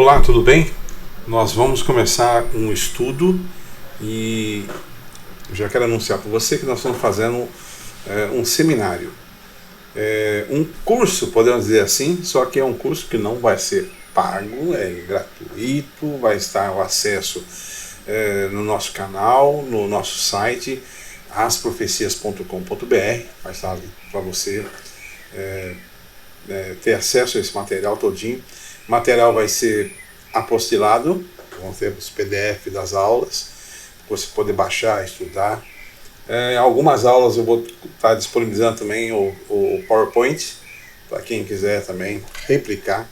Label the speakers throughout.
Speaker 1: Olá, tudo bem? Nós vamos começar um estudo e já quero anunciar para você que nós estamos fazendo um seminário. Um curso, podemos dizer assim, só que é um curso que não vai ser pago, é gratuito, vai estar o acesso no nosso canal, no nosso site, asprofecias.com.br, vai estar ali para você ter acesso a esse material todinho. O material vai ser apostilado, vão ter os PDF das aulas, você poder baixar, estudar. Algumas aulas eu vou estar disponibilizando também o PowerPoint, para quem quiser também replicar,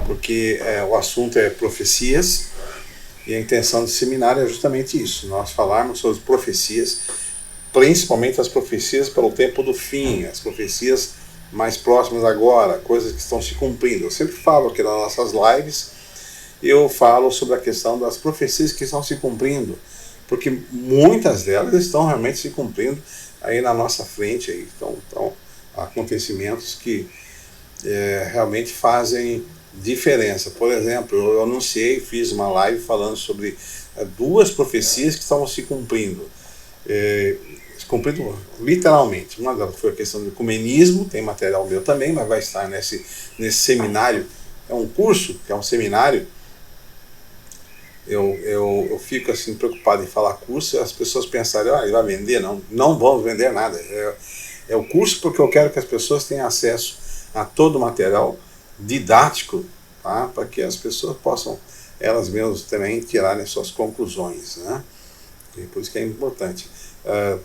Speaker 1: porque o assunto é profecias, e a intenção do seminário é justamente isso, nós falarmos sobre profecias, principalmente as profecias pelo tempo do fim, as profecias mais próximas agora, coisas que estão se cumprindo. Eu sempre falo aqui nas nossas lives, eu falo sobre a questão das profecias que estão se cumprindo, porque muitas delas estão realmente se cumprindo aí na nossa frente, aí estão acontecimentos que realmente fazem diferença. Por exemplo, eu anunciei, fiz uma live falando sobre duas profecias que estavam se cumprindo. Cumprido literalmente. Uma delas foi a questão do ecumenismo, tem material meu também, mas vai estar nesse seminário. É um curso, que é um seminário. Eu fico assim preocupado em falar curso e as pessoas pensarem, ele vai vender? Não vamos vender nada. É o curso porque eu quero que as pessoas tenham acesso a todo o material didático, tá? Para que as pessoas possam, elas mesmas também, tirarem suas conclusões, né? E por isso que é importante.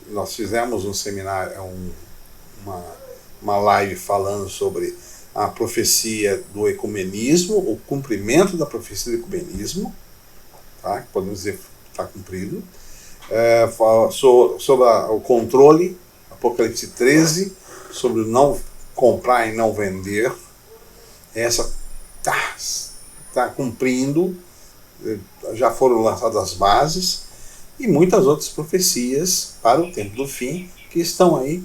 Speaker 1: Nós fizemos um seminário, uma live falando sobre a profecia do ecumenismo, o cumprimento da profecia do ecumenismo, tá? Podemos dizer que está cumprido. Sobre o controle, Apocalipse 13, sobre o não comprar e não vender. Essa está cumprindo, já foram lançadas as bases, e muitas outras profecias para o tempo do fim que estão aí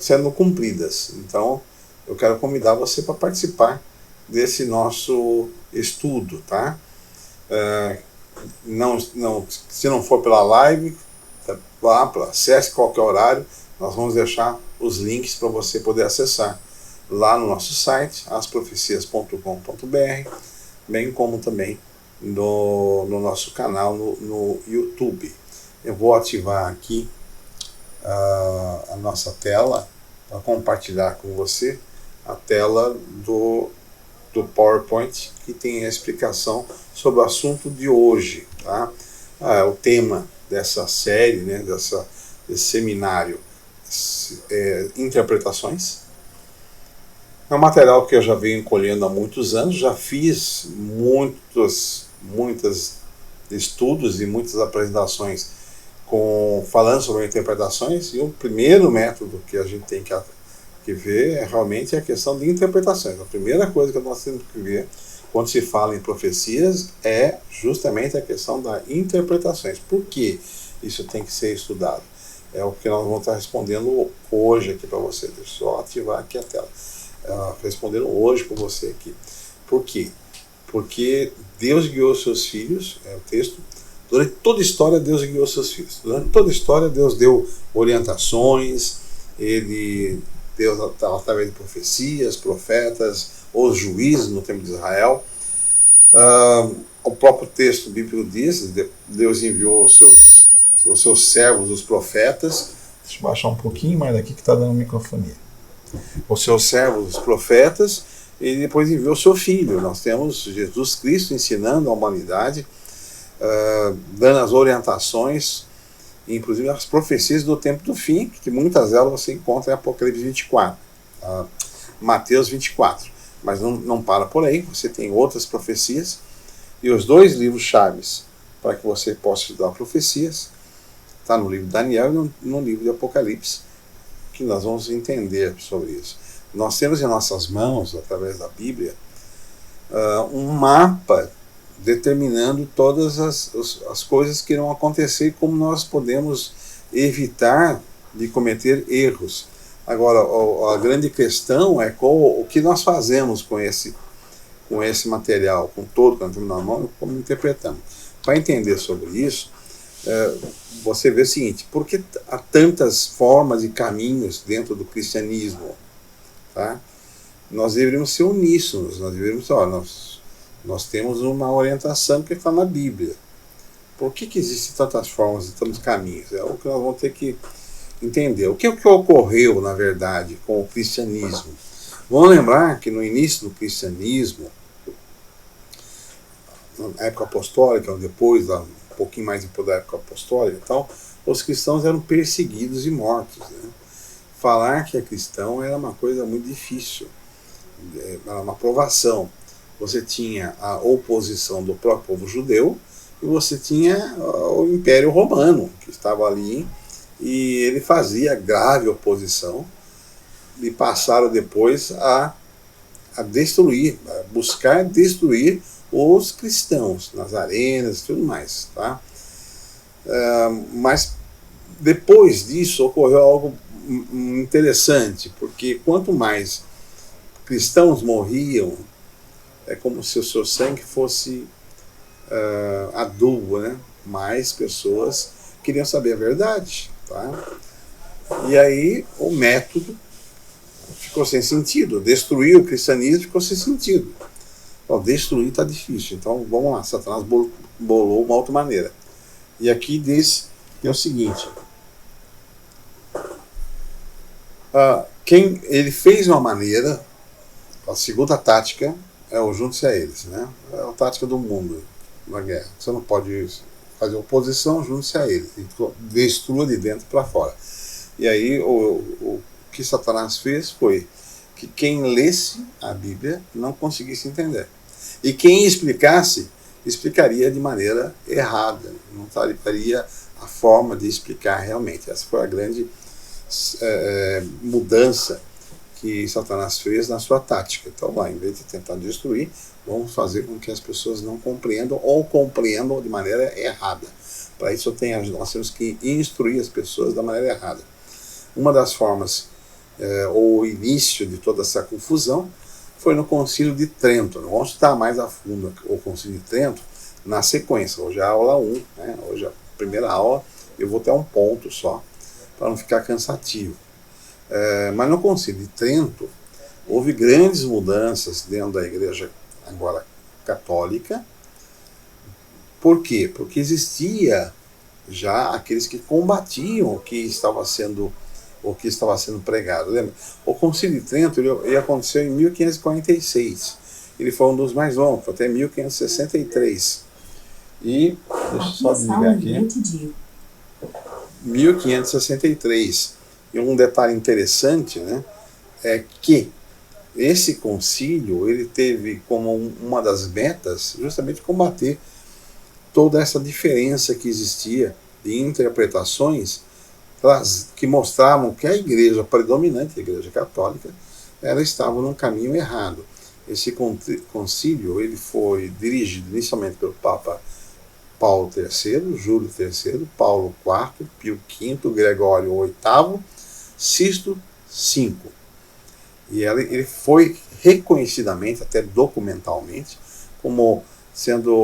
Speaker 1: sendo cumpridas. Então, eu quero convidar você para participar desse nosso estudo, tá? Se não for pela live, acesse qualquer horário, nós vamos deixar os links para você poder acessar lá no nosso site, asprofecias.com.br, bem como também no nosso canal no YouTube. Eu vou ativar aqui a nossa tela para compartilhar com você a tela do PowerPoint, que tem a explicação sobre o assunto de hoje, tá? O tema dessa série, né, desse seminário, interpretações. É um material que eu já venho colhendo há muitos anos, já fiz muitos estudos e muitas apresentações falando sobre interpretações, e o primeiro método que a gente tem que ver é realmente a questão de interpretações. A primeira coisa que nós temos que ver quando se fala em profecias é justamente a questão das interpretações. Por que isso tem que ser estudado? É o que nós vamos estar respondendo hoje aqui para você. Deixa eu só ativar aqui a tela. Respondendo hoje com você aqui. Por quê? Porque Deus guiou seus filhos, é o texto, durante toda a história Deus guiou seus filhos. Durante toda a história Deus deu orientações, Deus, através de profecias, profetas, os juízes no tempo de Israel. O próprio texto bíblico diz, Deus enviou os seus servos, os profetas. Deixa eu baixar um pouquinho mais aqui que está dando microfonia. Os seus servos, os profetas, e depois enviou o seu Filho. Nós temos Jesus Cristo ensinando a humanidade, dando as orientações, inclusive as profecias do tempo do fim, que muitas delas você encontra em Apocalipse 24, Mateus 24. Mas não para por aí, você tem outras profecias, e os dois livros chaves para que você possa estudar profecias está no livro de Daniel e no livro de Apocalipse, que nós vamos entender sobre isso. Nós temos em nossas mãos, através da Bíblia, um mapa determinando todas as coisas que irão acontecer e como nós podemos evitar de cometer erros. Agora, a grande questão é o que nós fazemos com com esse material, com todo que nós temos na mão, como interpretamos. Para entender sobre isso, você vê o seguinte: por que há tantas formas e caminhos dentro do cristianismo? Tá? Nós deveríamos ser uníssonos, nós deveríamos, nós temos uma orientação que está na Bíblia. Por que existem tantas formas e tantos caminhos? É o que nós vamos ter que entender. O que ocorreu, na verdade, com o cristianismo? Vamos lembrar que no início do cristianismo, na época apostólica, ou depois, um pouquinho mais depois da época apostólica e tal, os cristãos eram perseguidos e mortos. Né? Falar que é cristão era uma coisa muito difícil, era uma provação. Você tinha a oposição do próprio povo judeu e você tinha o Império Romano, que estava ali, e ele fazia grave oposição, e passaram depois a destruir, a buscar destruir os cristãos nas arenas e tudo mais. Tá? Mas depois disso ocorreu algo interessante, porque quanto mais cristãos morriam, é como se o seu sangue fosse adubo, né? Mais pessoas queriam saber a verdade. Tá? E aí o método ficou sem sentido. Destruir o cristianismo ficou sem sentido. Destruir está difícil. Então vamos lá, Satanás bolou uma outra maneira. E aqui diz que é o seguinte: ele fez uma maneira, a segunda tática é o junte-se a eles, né? É a tática do mundo na guerra. Você não pode fazer oposição, junte-se a eles, destrua de dentro para fora. E aí o que Satanás fez foi que quem lesse a Bíblia não conseguisse entender. E quem explicasse, explicaria de maneira errada, não faria a forma de explicar realmente. Essa foi a grande mudança que Satanás fez na sua tática. Então, em vez de tentar destruir, vamos fazer com que as pessoas não compreendam ou compreendam de maneira errada. Para isso nós temos que instruir as pessoas da maneira errada. Uma das formas, ou o início de toda essa confusão, foi no Concílio de Trento. Não vamos estudar mais a fundo o Concílio de Trento na sequência. Hoje é a aula 1, né? Hoje é a primeira aula, eu vou ter um ponto só, para não ficar cansativo. Mas no Concílio de Trento, houve grandes mudanças dentro da igreja agora católica. Por quê? Porque existia já aqueles que combatiam o que estava sendo pregado. Lembra? O Concílio de Trento ele aconteceu em 1546. Ele foi um dos mais longos, foi até 1563. E, deixa eu só desligar aqui. 1563. E um detalhe interessante, né, é que esse concílio ele teve como uma das metas justamente combater toda essa diferença que existia de interpretações que mostravam que a igreja predominante, a igreja católica, ela estava num caminho errado. Esse concílio ele foi dirigido inicialmente pelo Papa Paulo III, Júlio III, Paulo IV, Pio V, Gregório VIII, Sisto V. E ele foi reconhecidamente, até documentalmente, como sendo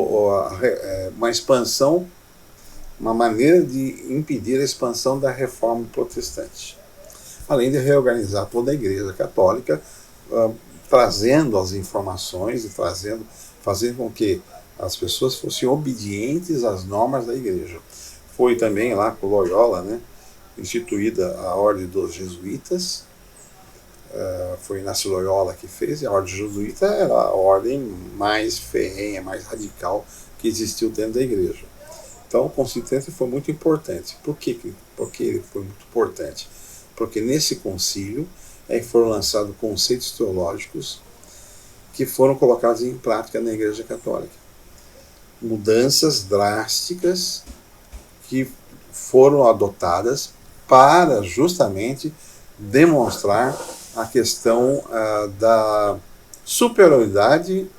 Speaker 1: uma expansão, uma maneira de impedir a expansão da reforma protestante. Além de reorganizar toda a Igreja Católica, trazendo as informações e fazendo com que as pessoas fossem obedientes às normas da Igreja. Foi também lá por Loyola, né, instituída a Ordem dos Jesuítas. Foi Inácio Loyola que fez, e a Ordem Jesuíta era a ordem mais ferrenha, mais radical que existiu dentro da Igreja. Então o Concílio de Trento foi muito importante. Por que ele foi muito importante? Porque nesse concílio foram lançados conceitos teológicos que foram colocados em prática na Igreja Católica. Mudanças drásticas que foram adotadas para justamente demonstrar a questão da superioridade,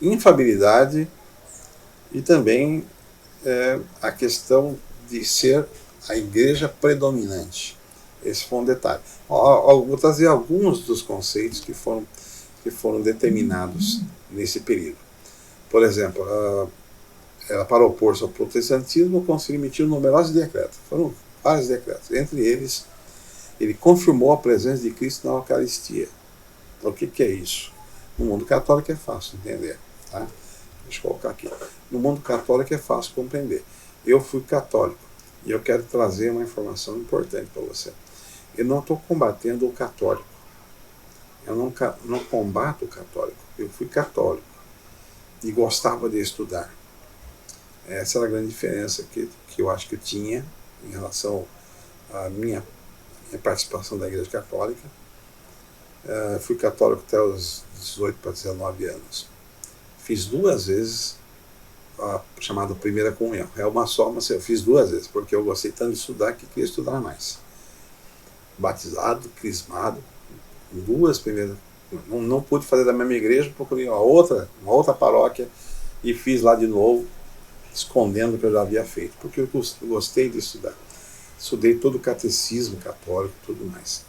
Speaker 1: infabilidade e também a questão de ser a igreja predominante. Esse foi um detalhe. Vou trazer alguns dos conceitos que foram que foram determinados nesse período. Por exemplo, para opor-se ao protestantismo, o concílio emitiu numerosos decretos. Foram vários decretos. Entre eles, ele confirmou a presença de Cristo na Eucaristia. Então, o que é isso? No mundo católico é fácil entender. Tá? Deixa eu colocar aqui. No mundo católico é fácil compreender. Eu fui católico e eu quero trazer uma informação importante para você. Eu não estou combatendo o católico. Eu não combato o católico. Eu fui católico e gostava de estudar. Essa era a grande diferença que eu acho que eu tinha em relação à minha participação da Igreja Católica. Fui católico até os 18 para 19 anos. Fiz 2 vezes a chamada primeira comunhão. É uma só, mas eu fiz 2 vezes, porque eu gostei tanto de estudar que queria estudar mais. Batizado, crismado, 2 primeiras. Não pude fazer da mesma igreja, procurei uma outra paróquia e fiz lá de novo, escondendo o que eu já havia feito, porque eu gostei de estudar. Estudei todo o catecismo católico e tudo mais.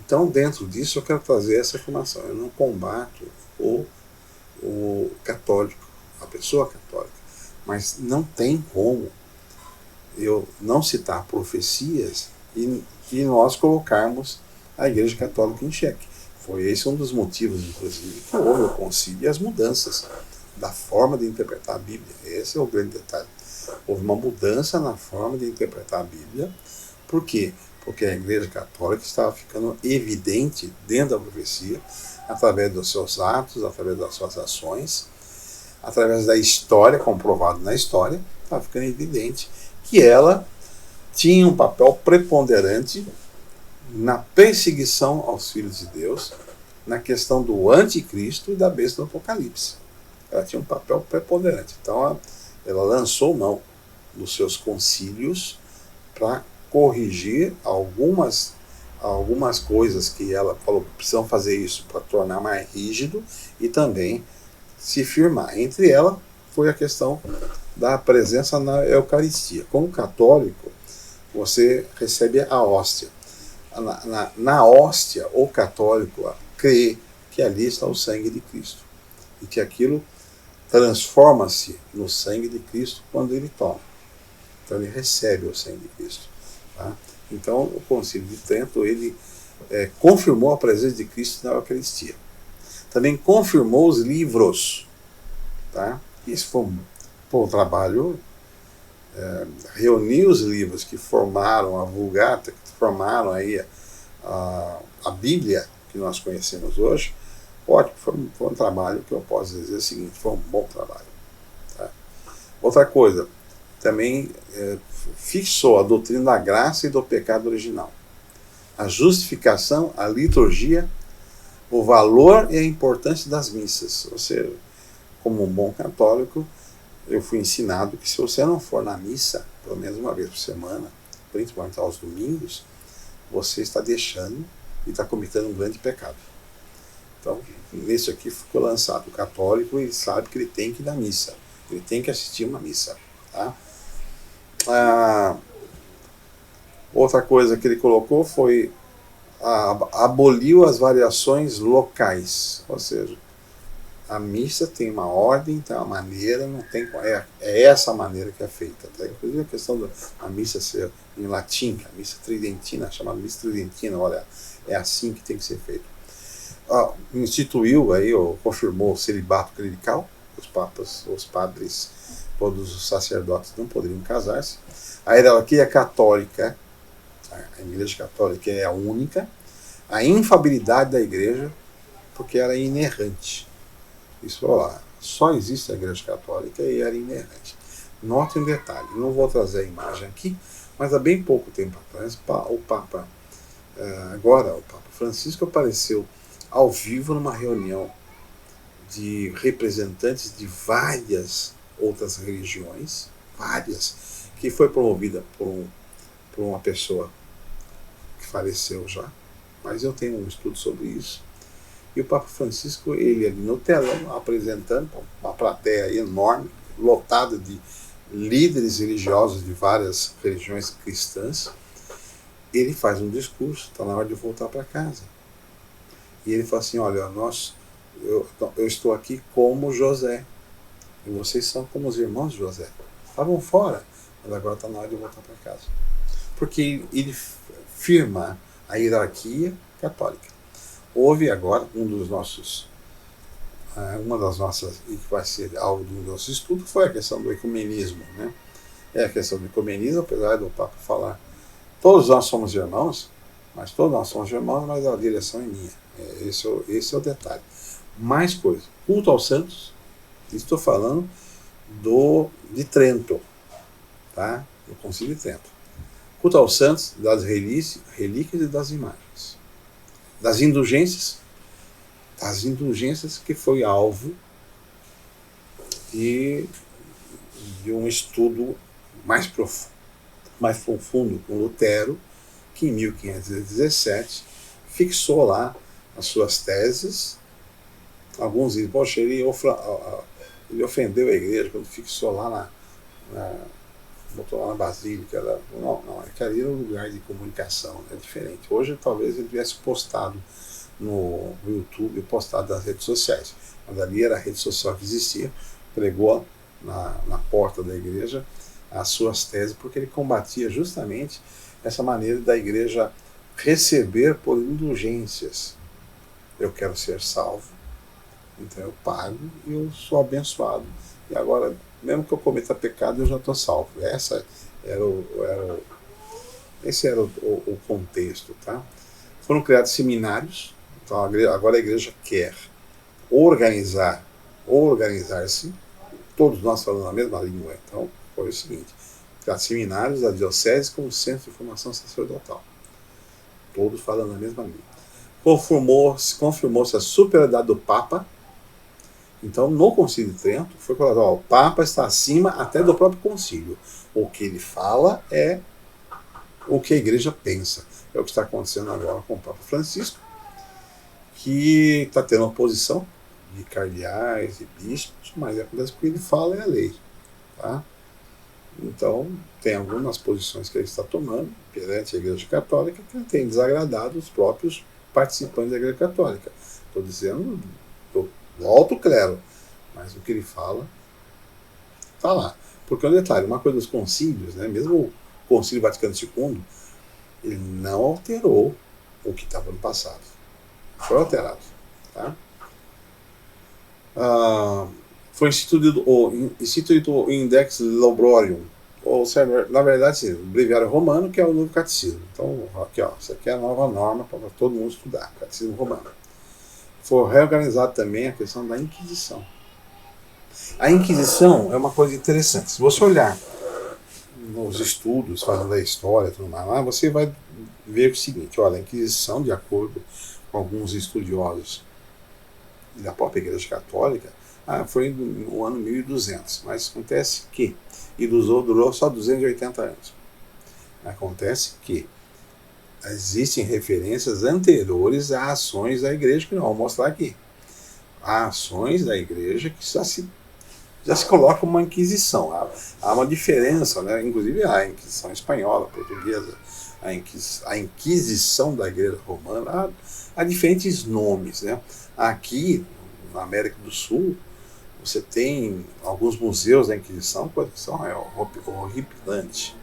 Speaker 1: Então, dentro disso, eu quero trazer essa informação. Eu não combato o católico, a pessoa católica, mas não tem como eu não citar profecias e nós colocarmos a Igreja Católica em xeque. Foi esse um dos motivos, inclusive, que houve o concílio e as mudanças da forma de interpretar a Bíblia. Esse é o grande detalhe. Houve uma mudança na forma de interpretar a Bíblia. Por quê? Porque a Igreja Católica estava ficando evidente dentro da profecia, através dos seus atos, através das suas ações, através da história, comprovado na história, estava ficando evidente que ela tinha um papel preponderante na perseguição aos filhos de Deus, na questão do anticristo e da besta do Apocalipse. Ela tinha um papel preponderante. Então ela lançou mão dos seus concílios para corrigir algumas coisas que ela falou que precisam fazer isso para tornar mais rígido e também se firmar. Entre elas foi a questão da presença na Eucaristia. Como católico, você recebe a hóstia. Na hóstia, o católico crê que ali está o sangue de Cristo e que aquilo transforma-se no sangue de Cristo quando ele toma. Então ele recebe o sangue de Cristo. Tá? Então o Concílio de Trento ele confirmou a presença de Cristo na Eucaristia. Também confirmou os livros. Tá? Isso foi um trabalho. Reunir os livros que formaram a Vulgata, que formaram aí a Bíblia que nós conhecemos hoje, foi um trabalho que eu posso dizer o seguinte, foi um bom trabalho. Tá? Outra coisa, também fixou a doutrina da graça e do pecado original. A justificação, a liturgia, o valor e a importância das missas. Ou seja, como um bom católico, eu fui ensinado que se você não for na missa, pelo menos uma vez por semana, principalmente aos domingos, você está deixando e está cometendo um grande pecado. Então, nisso aqui ficou lançado. O católico, ele sabe que ele tem que ir na missa, ele tem que assistir uma missa. Tá? Outra coisa que ele colocou foi aboliu as variações locais, ou seja, a missa tem uma ordem, tem uma maneira, não tem, é essa maneira que é feita. Tá? Inclusive a questão da missa ser em latim, a missa tridentina, chamada missa tridentina, olha, é assim que tem que ser feito. Instituiu aí, ou confirmou o celibato clerical, os padres, todos os sacerdotes não poderiam casar-se. A hierarquia católica, a Igreja Católica é a única, a infabilidade da Igreja, porque ela é inerrante. Isso, só existe a Igreja Católica e era inerrante. Note um detalhe, não vou trazer a imagem aqui, mas há bem pouco tempo atrás, o Papa Francisco apareceu ao vivo numa reunião de representantes de várias outras religiões, que foi promovida por uma pessoa que faleceu já, mas eu tenho um estudo sobre isso. E o Papa Francisco, ele ali no telão, apresentando uma plateia enorme, lotada de líderes religiosos de várias religiões cristãs, ele faz um discurso, está na hora de voltar para casa. E ele falou assim, olha, eu estou aqui como José, e vocês são como os irmãos de José. Estavam fora, mas agora está na hora de voltar para casa. Porque ele firma a hierarquia católica. Houve agora uma das nossas, e que vai ser alvo do nosso estudo, foi a questão do ecumenismo, né? É a questão do ecumenismo, apesar do Papa falar, todos nós somos irmãos, mas a direção é minha. Esse é o detalhe. Mais coisa, culto aos santos, estou falando de Trento, tá? Do Concílio de Trento. Culto aos santos, das relíquias e das imagens. Das indulgências que foi alvo de um estudo mais profundo com Lutero, que em 1517 fixou lá as suas teses. Alguns dizem, poxa, ele ofendeu a igreja quando fixou lá botou lá na Basílica. Não, é que ali era um lugar de comunicação, é diferente. Hoje talvez ele tivesse postado no YouTube, postado nas redes sociais, mas ali era a rede social que existia, pregou na porta da igreja as suas teses, porque ele combatia justamente essa maneira da igreja receber por indulgências. Eu quero ser salvo, então eu pago e eu sou abençoado. E agora, mesmo que eu cometa pecado, eu já estou salvo. Esse era o contexto, tá? Foram criados seminários. Então agora a igreja quer organizar-se, todos nós falando a mesma língua. Então foi o seguinte: criados seminários da diocese como centro de formação sacerdotal, todos falando a mesma língua. Confirmou-se a superioridade do Papa. Então, no Concílio de Trento, foi colocado, o Papa está acima até do próprio concílio. O que ele fala é o que a igreja pensa. É o que está acontecendo agora com o Papa Francisco, que está tendo oposição de cardeais e bispos, mas acontece que o que ele fala é a lei. Tá? Então, tem algumas posições que ele está tomando perante a Igreja Católica que tem desagradado os próprios participantes da Igreja Católica. Estou dizendo do alto clero, mas o que ele fala está lá. Porque um detalhe, uma coisa dos concílios, né, mesmo o Concílio Vaticano II, ele não alterou o que estava no passado. Foi alterado. Tá? Foi instituído o Index Librorum, ou seja, na verdade, sim, o Breviário Romano, que é o novo catecismo. Então, aqui, ó, isso aqui é a nova norma para todo mundo estudar, catecismo romano. Foi reorganizado também a questão da Inquisição. A Inquisição é uma coisa interessante. Se você olhar nos estudos, falando da história e tudo mais lá, você vai ver o seguinte: olha, a Inquisição, de acordo com alguns estudiosos da própria Igreja Católica, foi no ano 1200. Mas acontece que, e durou só 280 anos. Acontece que existem referências anteriores a ações da igreja, que não vou mostrar aqui. Há ações da igreja que já se coloca uma inquisição. Há uma diferença, né? Inclusive a Inquisição espanhola, portuguesa, a Inquisição da Igreja Romana, há diferentes nomes, né? Aqui, na América do Sul, você tem alguns museus da Inquisição, a Inquisição é horripilante,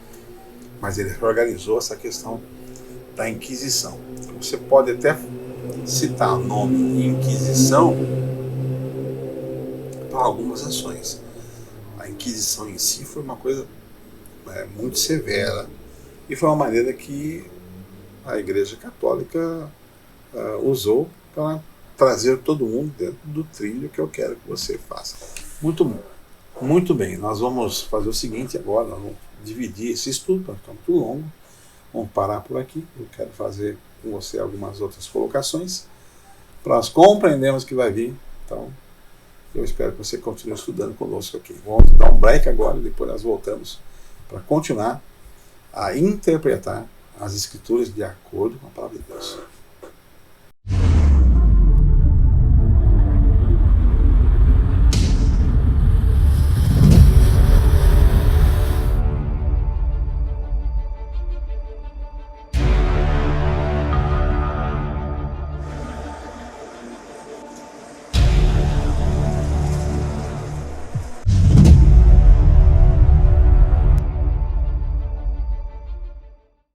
Speaker 1: mas ele reorganizou essa questão da Inquisição. Você pode até citar o nome Inquisição para algumas ações. A Inquisição em si foi uma coisa muito severa e foi uma maneira que a Igreja Católica usou para trazer todo mundo dentro do trilho que eu quero que você faça. Muito bem, nós vamos fazer o seguinte agora, nós vamos dividir esse estudo, para ficar muito longo. Vamos parar por aqui. Eu quero fazer com você algumas outras colocações para nós compreendermos o que vai vir. Então, eu espero que você continue estudando conosco aqui. Vamos dar um break agora e depois nós voltamos para continuar a interpretar as Escrituras de acordo com a palavra de Deus.